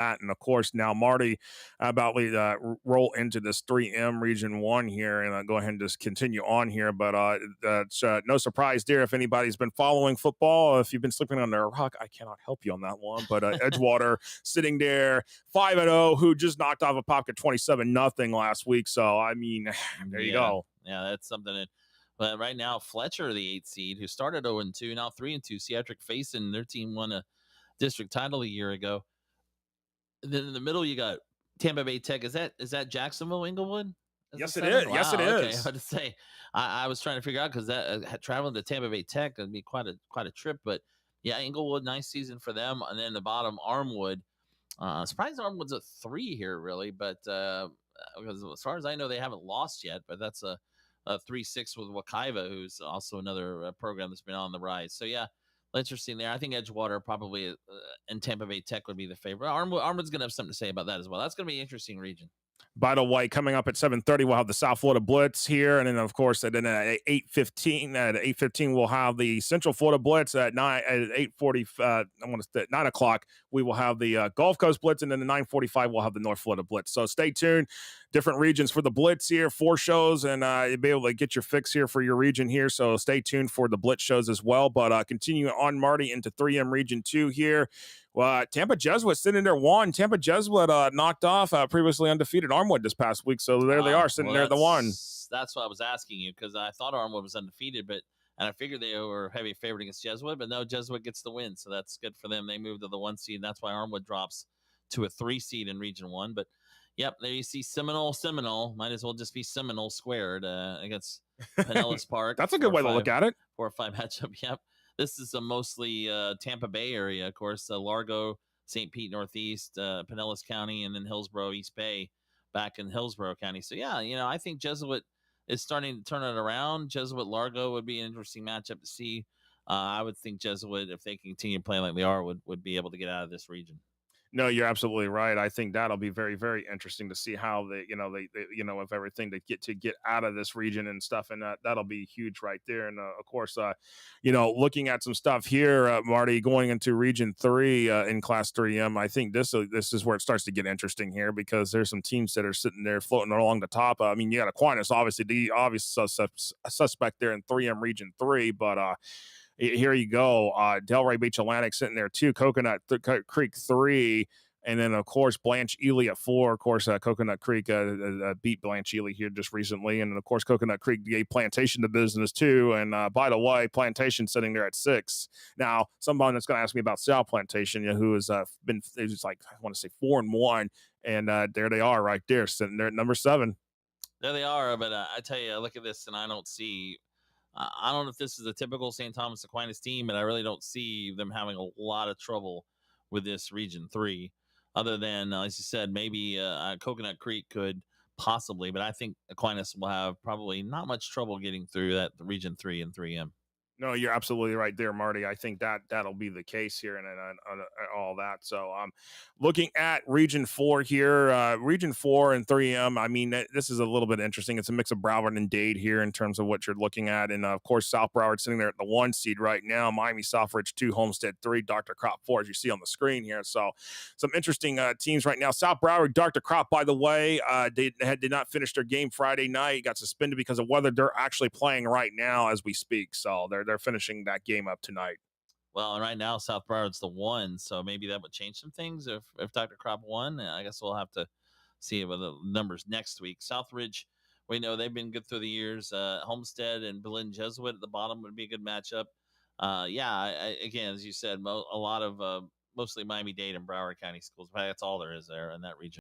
at. And of course, now Marty, about we roll into this 3M Region 1 here and go ahead and just continue on here. But that's no surprise there if anybody's been following football. If you've been sleeping under a rock, I cannot help you on that one. But Edgewater sitting there 5-0, who just knocked off a Popka 27-0 last week. So, I mean, there you go. Yeah, that's something that. But right now, Fletcher, the 8th seed, who started 0-2, now 3-2. Seatric Faison, their team won a district title a year ago. Then in the middle, you got Tampa Bay Tech. Is that Jacksonville, Inglewood? Yes, it is. Wow, yes, it is. Okay, I had to say, I was trying to figure out because that traveling to Tampa Bay Tech would be quite a trip. But yeah, Inglewood, nice season for them. And then the bottom, Armwood. Surprised Armwood's a 3 here, really. But because as far as I know, they haven't lost yet. But that's a 3-6 with Wakaiva, who's also another program that's been on the rise. So yeah, interesting there. I think Edgewater probably and Tampa Bay Tech would be the favorite. Armwood's going to have something to say about that as well. That's going to be an interesting region. By the way, coming up at 7:30, we'll have the South Florida Blitz here, and then of course, at 8:15, we'll have the Central Florida Blitz at 8:40. I want to say 9 o'clock. We will have the Gulf Coast Blitz, and then the 9:45 we'll have the North Florida Blitz. So stay tuned. Different regions for the Blitz here, 4 shows, and you'll be able to get your fix here for your region here. So stay tuned for the Blitz shows as well. But continuing on, Marty, into 3M Region 2 here. Well, Tampa Jesuit sitting there 1. Tampa Jesuit knocked off previously undefeated Armwood this past week. So there they are sitting there at the 1. That's why I was asking you, because I thought Armwood was undefeated, and I figured they were heavy favorite against Jesuit, but no, Jesuit gets the win. So that's good for them. They moved to the 1 seed. And that's why Armwood drops to a 3 seed in Region 1. But yep, there you see Seminole. Might as well just be Seminole squared against Pinellas Park. That's a good way to look at it. 4-5 matchup. Yep. This is a mostly Tampa Bay area, of course, Largo, St. Pete Northeast, Pinellas County, and then Hillsborough, East Bay, back in Hillsborough County. So, yeah, I think Jesuit is starting to turn it around. Jesuit Largo would be an interesting matchup to see. I would think Jesuit, if they continue playing like they are, would be able to get out of this region. No, you're absolutely right. I think that'll be very, very interesting to see how they if everything they get out of this region and stuff, and that'll be huge right there. And of course, looking at some stuff here, Marty, going into Region 3 in Class 3M, I think this is where it starts to get interesting here because there's some teams that are sitting there floating along the top. I mean, you got Aquinas, obviously the obvious suspect there in 3M Region 3, but. Here you go. Delray Beach Atlantic sitting there 2, Coconut Creek 3, and then of course Blanche Ely at 4. Of course, Coconut Creek beat Blanche Ely here just recently, and then of course Coconut Creek gave Plantation the business too. And by the way, Plantation sitting there at 6. Now, someone that's going to ask me about South Plantation, who has been like I want to say 4-1, and there they are right there sitting there at number 7. There they are, but I tell you, I look at this and I don't see. I don't know if this is a typical St. Thomas Aquinas team, but I really don't see them having a lot of trouble with this Region 3, other than, as you said, maybe Coconut Creek could possibly, but I think Aquinas will have probably not much trouble getting through that Region 3 and 3M. No, you're absolutely right there, Marty. I think that'll be the case here and all that. So looking at Region 4 here, Region 4 and 3M, I mean, this is a little bit interesting. It's a mix of Broward and Dade here in terms of what you're looking at. And, of course, South Broward sitting there at the 1 seed right now. Miami Southridge 2, Homestead 3, Dr. Crop 4, as you see on the screen here. So some interesting teams right now. South Broward, Dr. Crop, by the way, they did not finish their game Friday night. Got suspended because of weather. They're actually playing right now as we speak. So they're finishing that game up tonight. Well, and right now South Broward's the 1, so maybe that would change some things if Dr. Crop won. I guess we'll have to see with the numbers next week. Southridge, we know they've been good through the years. Homestead and Berlin Jesuit at the bottom would be a good matchup. Again, as you said, a lot of mostly Miami-Dade and Broward County schools. But that's all there is there in that region.